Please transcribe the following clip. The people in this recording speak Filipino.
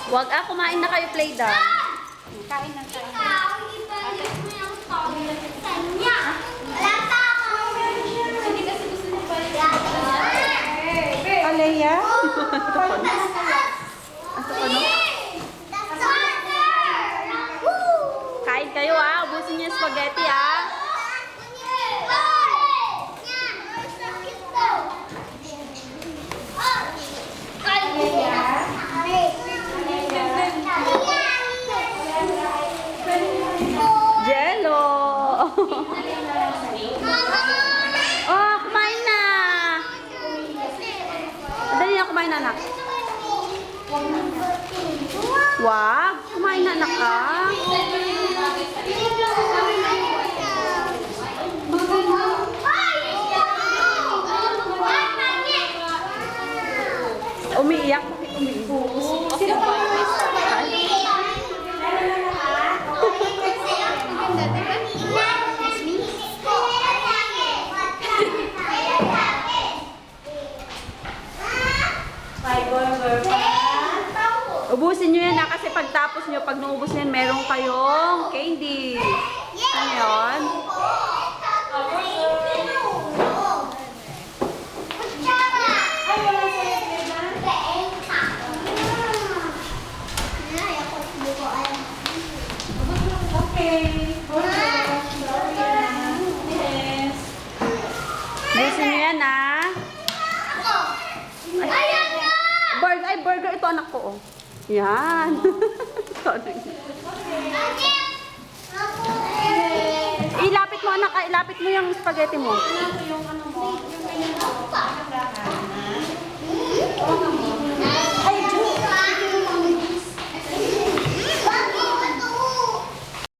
Wag kumain na kayo, play doh. Kain na tayo. Ikaw, ibalik mo yung tawag sa kanya. Wala pa ako. Hindi kasi gusto niya balik. Alea? Kain kayo ubusin niyo yung spaghetti Jello! Oh, kumain na! Dali na, kumain na, anak. Wag, kumain na, anak ka. Umiiyak, bakit umiiyak? Sino ba yung Ubusin nyo yan kasi pagtapos nyo, pag naubos nyo yan, meron kayong candy. Ano yun? Ubusin nyo yan burger ito anak ko Yan. Ilapit mo anak, ilapit mo yung spaghetti mo. yung ano mo? Yung ganyan mo.